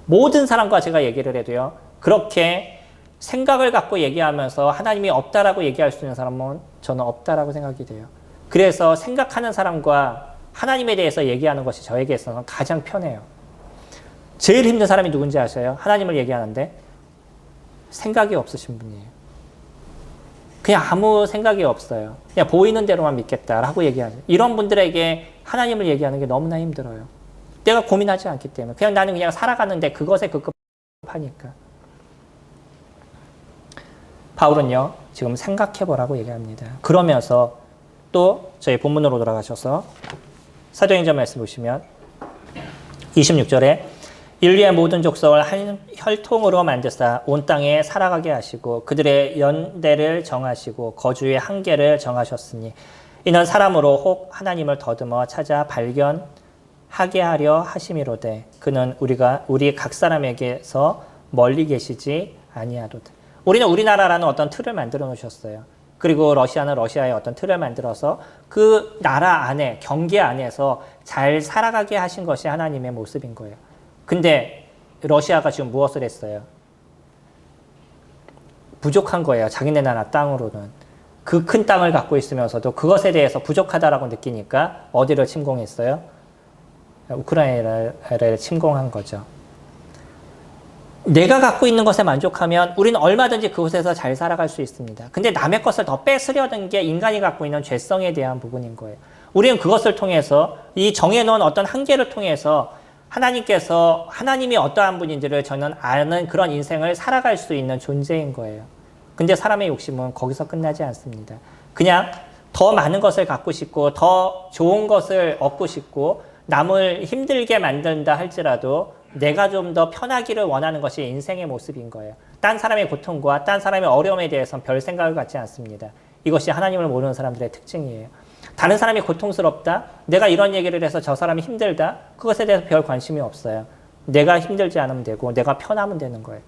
모든 사람과 제가 얘기를 해도요, 그렇게 생각을 갖고 얘기하면서 하나님이 없다라고 얘기할 수 있는 사람은 저는 없다라고 생각이 돼요. 그래서 생각하는 사람과 하나님에 대해서 얘기하는 것이 저에게 있어서 가장 편해요. 제일 힘든 사람이 누군지 아세요? 하나님을 얘기하는데 생각이 없으신 분이에요. 그냥 아무 생각이 없어요. 그냥 보이는 대로만 믿겠다라고 얘기하죠. 이런 분들에게 하나님을 얘기하는 게 너무나 힘들어요. 내가 고민하지 않기 때문에. 그냥 나는 그냥 살아가는데 그것에 급급하니까. 바울은요, 지금 생각해보라고 얘기합니다. 그러면서 또 저희 본문으로 돌아가셔서 사도행전 말씀 보시면 26절에 인류의 모든 족속을 한 혈통으로 만드사 온 땅에 살아가게 하시고 그들의 연대를 정하시고 거주의 한계를 정하셨으니 이는 사람으로 혹 하나님을 더듬어 찾아 발견하게 하려 하심이로되 그는 우리 각 사람에게서 멀리 계시지 아니하도다. 우리는 우리나라라는 어떤 틀을 만들어 놓으셨어요. 그리고 러시아는 러시아의 어떤 틀을 만들어서 그 나라 안에, 경계 안에서 잘 살아가게 하신 것이 하나님의 모습인 거예요. 근데 러시아가 지금 무엇을 했어요? 부족한 거예요. 자기네 나라 땅으로는. 그 큰 땅을 갖고 있으면서도 그것에 대해서 부족하다라고 느끼니까 어디를 침공했어요? 우크라이나를 침공한 거죠. 내가 갖고 있는 것에 만족하면 우리는 얼마든지 그곳에서 잘 살아갈 수 있습니다. 근데 남의 것을 더 뺏으려는 게 인간이 갖고 있는 죄성에 대한 부분인 거예요. 우리는 그것을 통해서 이 정해놓은 어떤 한계를 통해서 하나님께서 하나님이 어떠한 분인지를 저는 아는 그런 인생을 살아갈 수 있는 존재인 거예요. 근데 사람의 욕심은 거기서 끝나지 않습니다. 그냥 더 많은 것을 갖고 싶고 더 좋은 것을 얻고 싶고 남을 힘들게 만든다 할지라도 내가 좀 더 편하기를 원하는 것이 인생의 모습인 거예요. 딴 사람의 고통과 딴 사람의 어려움에 대해서는 별 생각을 갖지 않습니다. 이것이 하나님을 모르는 사람들의 특징이에요. 다른 사람이 고통스럽다? 내가 이런 얘기를 해서 저 사람이 힘들다? 그것에 대해서 별 관심이 없어요. 내가 힘들지 않으면 되고 내가 편하면 되는 거예요.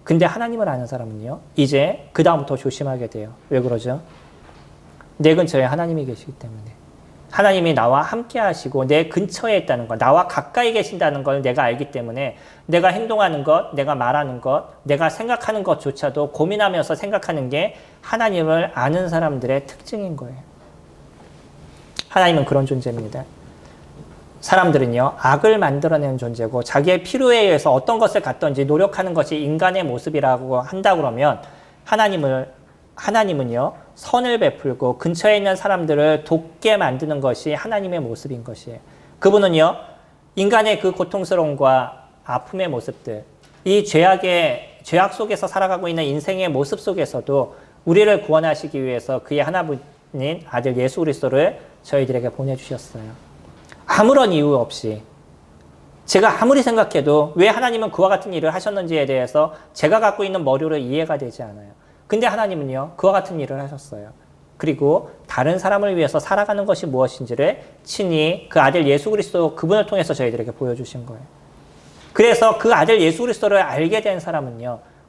근데 하나님을 아는 사람은요, 이제 그 다음부터 조심하게 돼요. 왜 그러죠? 내 근처에 하나님이 계시기 때문에. 하나님이 나와 함께 하시고 내 근처에 있다는 것, 나와 가까이 계신다는 걸 내가 알기 때문에 내가 행동하는 것, 내가 말하는 것, 내가 생각하는 것조차도 고민하면서 생각하는 게 하나님을 아는 사람들의 특징인 거예요. 하나님은 그런 존재입니다. 사람들은요, 악을 만들어내는 존재고 자기의 필요에 의해서 어떤 것을 갖든지 노력하는 것이 인간의 모습이라고 한다 그러면 하나님은요, 선을 베풀고 근처에 있는 사람들을 돕게 만드는 것이 하나님의 모습인 것이에요. 그분은요, 인간의 그 고통스러움과 아픔의 모습들, 이 죄악 속에서 살아가고 있는 인생의 모습 속에서도 우리를 구원하시기 위해서 그의 하나뿐인 아들 예수 그리스도를 저희들에게 보내주셨어요. 아무런 이유 없이. 제가 아무리 생각해도 왜 하나님은 그와 같은 일을 하셨는지에 대해서 제가 갖고 있는 머리로 이해가 되지 않아요. 근데 하나님은요, 그와 같은 일을 하셨어요. 그리고 다른 사람을 위해서 살아가는 것이 무엇인지를 친히 그 아들 예수 그리스도 그분을 통해서 저희들에게 보여주신 거예요. 그래서 그 아들 예수 그리스도를 알게 된 사람은요,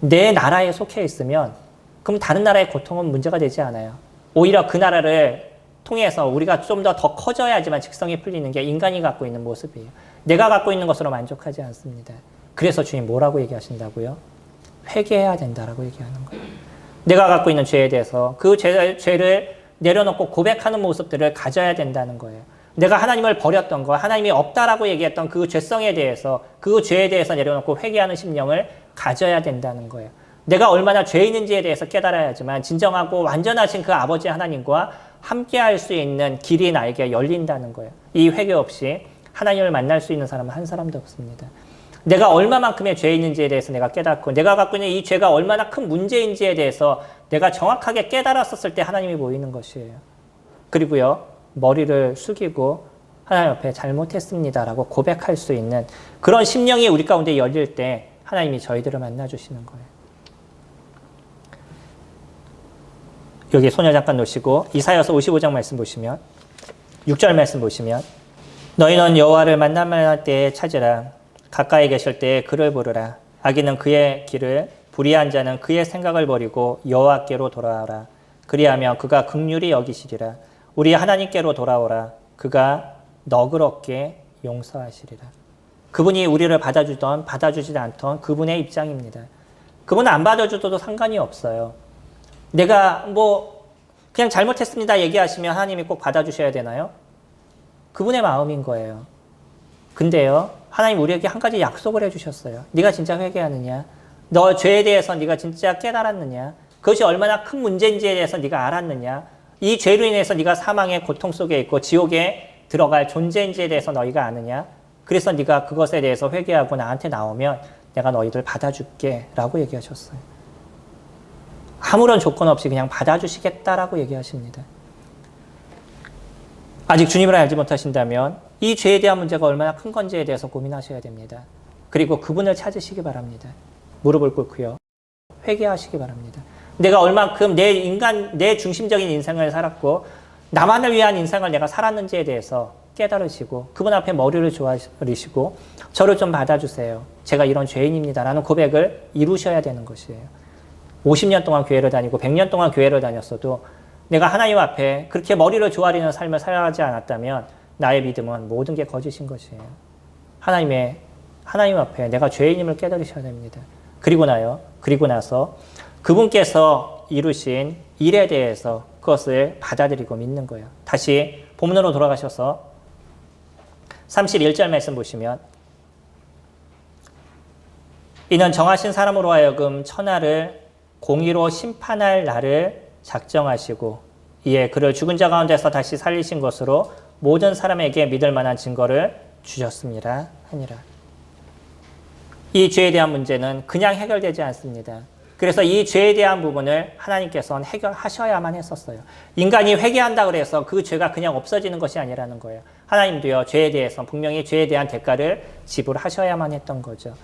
내 나라에 속해 있으면 그럼 다른 나라의 고통은 문제가 되지 않아요. 오히려 그 나라를 통해서 우리가 좀 더 커져야지만 직성이 풀리는 게 인간이 갖고 있는 모습이에요. 내가 갖고 있는 것으로 만족하지 않습니다. 그래서 주님 뭐라고 얘기하신다고요? 회개해야 된다라고 얘기하는 거예요. 내가 갖고 있는 죄에 대해서 그 죄를 내려놓고 고백하는 모습들을 가져야 된다는 거예요. 내가 하나님을 버렸던 거, 하나님이 없다라고 얘기했던 그 죄성에 대해서, 그 죄에 대해서 내려놓고 회개하는 심령을 가져야 된다는 거예요. 내가 얼마나 죄인인지에 대해서 깨달아야지만 진정하고 완전하신 그 아버지 하나님과 함께할 수 있는 길이 나에게 열린다는 거예요. 이 회개 없이 하나님을 만날 수 있는 사람은 한 사람도 없습니다. 내가 얼마만큼의 죄인인지에 대해서 내가 깨닫고 내가 갖고 있는 이 죄가 얼마나 큰 문제인지에 대해서 내가 정확하게 깨달았었을 때 하나님이 보이는 것이에요. 그리고요, 머리를 숙이고 하나님 앞에 잘못했습니다라고 고백할 수 있는 그런 심령이 우리 가운데 열릴 때 하나님이 저희들을 만나주시는 거예요. 여기 손을 잠깐 놓으시고 이사야서 55장 말씀 보시면 6절 말씀 보시면 너희는 여호와를 만날 때에 찾으라. 가까이 계실 때에 그를 부르라. 악인은 그의 길을, 불의한 자는 그의 생각을 버리고 여호와께로 돌아오라. 그리하면 그가 긍휼히 여기시리라. 우리 하나님께로 돌아오라. 그가 너그럽게 용서하시리라. 그분이 우리를 받아주던 받아주지 않던 그분의 입장입니다. 그분은 안 받아줘도 상관이 없어요. 내가 그냥 잘못했습니다 얘기하시면 하나님이 꼭 받아주셔야 되나요? 그분의 마음인 거예요. 근데요, 하나님 우리에게 한 가지 약속을 해주셨어요. 네가 진짜 회개하느냐? 너 죄에 대해서 네가 진짜 깨달았느냐? 그것이 얼마나 큰 문제인지에 대해서 네가 알았느냐? 이 죄로 인해서 네가 사망의 고통 속에 있고 지옥에 들어갈 존재인지에 대해서 너희가 아느냐? 그래서 네가 그것에 대해서 회개하고 나한테 나오면 내가 너희들 받아줄게 라고 얘기하셨어요. 아무런 조건 없이 그냥 받아주시겠다라고 얘기하십니다. 아직 주님을 알지 못하신다면 이 죄에 대한 문제가 얼마나 큰 건지에 대해서 고민하셔야 됩니다. 그리고 그분을 찾으시기 바랍니다. 무릎을 꿇고요. 회개하시기 바랍니다. 내가 얼만큼 내 중심적인 인생을 살았고 나만을 위한 인생을 내가 살았는지에 대해서 깨달으시고 그분 앞에 머리를 조아리시고 저를 좀 받아주세요. 제가 이런 죄인입니다라는 고백을 이루셔야 되는 것이에요. 50년 동안 교회를 다니고 100년 동안 교회를 다녔어도 내가 하나님 앞에 그렇게 머리를 조아리는 삶을 살아가지 않았다면 나의 믿음은 모든 게 거짓인 것이에요. 하나님 앞에 내가 죄인임을 깨달으셔야 됩니다. 그리고 나서 그분께서 이루신 일에 대해서 그것을 받아들이고 믿는 거예요. 다시 본문으로 돌아가셔서 31절 말씀 보시면 이는 정하신 사람으로 하여금 천하를 공의로 심판할 날을 작정하시고 이에 그를 죽은 자 가운데서 다시 살리신 것으로 모든 사람에게 믿을 만한 증거를 주셨습니다 하니라. 이 죄에 대한 문제는 그냥 해결되지 않습니다. 그래서 이 죄에 대한 부분을 하나님께서는 해결하셔야만 했었어요. 인간이 회개한다 그래서 그 죄가 그냥 없어지는 것이 아니라는 거예요. 하나님도요, 죄에 대해서 분명히 죄에 대한 대가를 지불하셔야만 했던 거죠.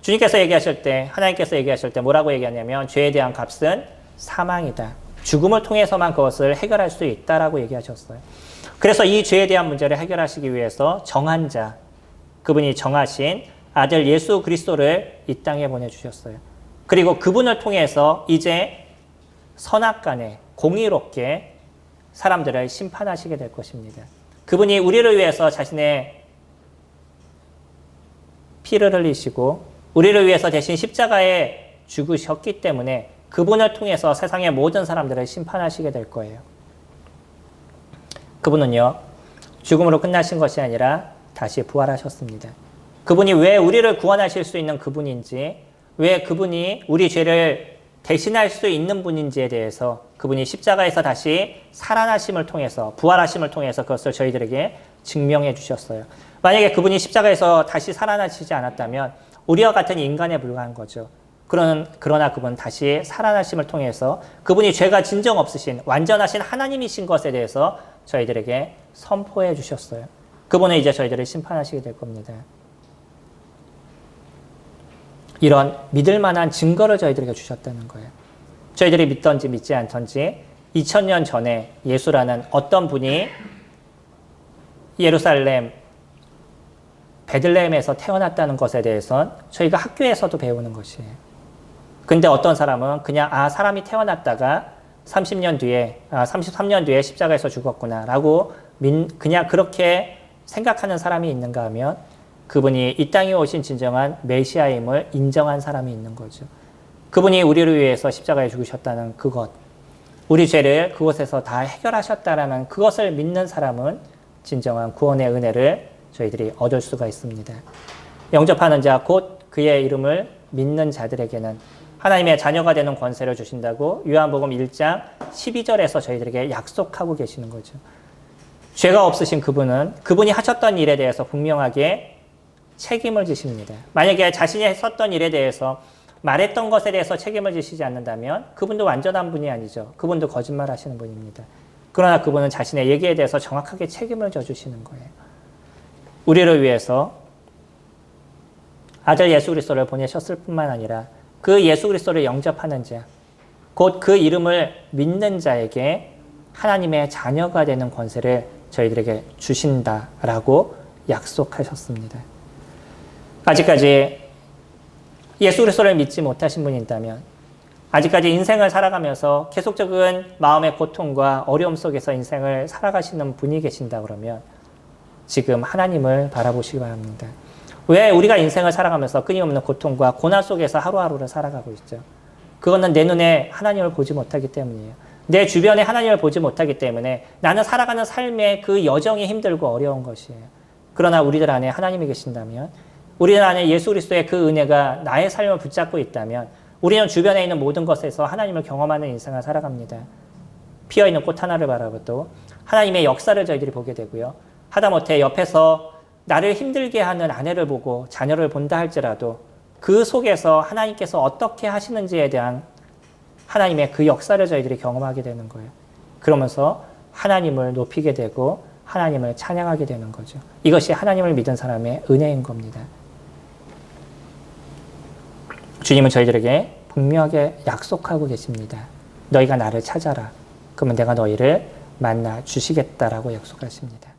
주님께서 얘기하실 때, 하나님께서 얘기하실 때 뭐라고 얘기하냐면 죄에 대한 값은 사망이다. 죽음을 통해서만 그것을 해결할 수 있다라고 얘기하셨어요. 그래서 이 죄에 대한 문제를 해결하시기 위해서 정한 자, 그분이 정하신 아들 예수 그리스도를 이 땅에 보내주셨어요. 그리고 그분을 통해서 이제 선악간에 공의롭게 사람들을 심판하시게 될 것입니다. 그분이 우리를 위해서 자신의 피를 흘리시고 우리를 위해서 대신 십자가에 죽으셨기 때문에 그분을 통해서 세상의 모든 사람들을 심판하시게 될 거예요. 그분은요, 죽음으로 끝나신 것이 아니라 다시 부활하셨습니다. 그분이 왜 우리를 구원하실 수 있는 그분인지, 왜 그분이 우리 죄를 대신할 수 있는 분인지에 대해서 그분이 십자가에서 다시 살아나심을 통해서, 부활하심을 통해서 그것을 저희들에게 증명해 주셨어요. 만약에 그분이 십자가에서 다시 살아나시지 않았다면 우리와 같은 인간에 불과한 거죠. 그러나 그분 다시 살아나심을 통해서 그분이 죄가 진정 없으신 완전하신 하나님이신 것에 대해서 저희들에게 선포해 주셨어요. 그분은 이제 저희들을 심판하시게 될 겁니다. 이런 믿을 만한 증거를 저희들에게 주셨다는 거예요. 저희들이 믿던지 믿지 않던지 2000년 전에 예수라는 어떤 분이 예루살렘 베들레헴에서 태어났다는 것에 대해서는 저희가 학교에서도 배우는 것이에요. 근데 어떤 사람은 그냥 사람이 태어났다가 30년 뒤에 33년 뒤에 십자가에서 죽었구나라고 그냥 그렇게 생각하는 사람이 있는가 하면 그분이 이 땅에 오신 진정한 메시아임을 인정한 사람이 있는 거죠. 그분이 우리를 위해서 십자가에 죽으셨다는 그것, 우리 죄를 그곳에서 다 해결하셨다라는 그것을 믿는 사람은 진정한 구원의 은혜를 저희들이 얻을 수가 있습니다. 영접하는 자, 곧 그의 이름을 믿는 자들에게는 하나님의 자녀가 되는 권세를 주신다고 요한복음 1장 12절에서 저희들에게 약속하고 계시는 거죠. 죄가 없으신 그분은 그분이 하셨던 일에 대해서 분명하게 책임을 지십니다. 만약에 자신이 했었던 일에 대해서 말했던 것에 대해서 책임을 지시지 않는다면 그분도 완전한 분이 아니죠. 그분도 거짓말 하시는 분입니다. 그러나 그분은 자신의 얘기에 대해서 정확하게 책임을 져주시는 거예요. 우리를 위해서 아들 예수 그리스도를 보내셨을 뿐만 아니라 그 예수 그리스도를 영접하는 자, 곧 그 이름을 믿는 자에게 하나님의 자녀가 되는 권세를 저희들에게 주신다라고 약속하셨습니다. 아직까지 예수 그리스도를 믿지 못하신 분이 있다면, 아직까지 인생을 살아가면서 계속적인 마음의 고통과 어려움 속에서 인생을 살아가시는 분이 계신다 그러면 지금 하나님을 바라보시기 바랍니다. 왜 우리가 인생을 살아가면서 끊임없는 고통과 고난 속에서 하루하루를 살아가고 있죠? 그거는 내 눈에 하나님을 보지 못하기 때문이에요. 내 주변에 하나님을 보지 못하기 때문에 나는 살아가는 삶의 그 여정이 힘들고 어려운 것이에요. 그러나 우리들 안에 하나님이 계신다면, 우리들 안에 예수 그리스도의 그 은혜가 나의 삶을 붙잡고 있다면 우리는 주변에 있는 모든 것에서 하나님을 경험하는 인생을 살아갑니다. 피어있는 꽃 하나를 바라봐도 하나님의 역사를 저희들이 보게 되고요. 하다못해 옆에서 나를 힘들게 하는 아내를 보고 자녀를 본다 할지라도 그 속에서 하나님께서 어떻게 하시는지에 대한 하나님의 그 역사를 저희들이 경험하게 되는 거예요. 그러면서 하나님을 높이게 되고 하나님을 찬양하게 되는 거죠. 이것이 하나님을 믿은 사람의 은혜인 겁니다. 주님은 저희들에게 분명하게 약속하고 계십니다. 너희가 나를 찾아라. 그러면 내가 너희를 만나 주시겠다라고 약속하십니다.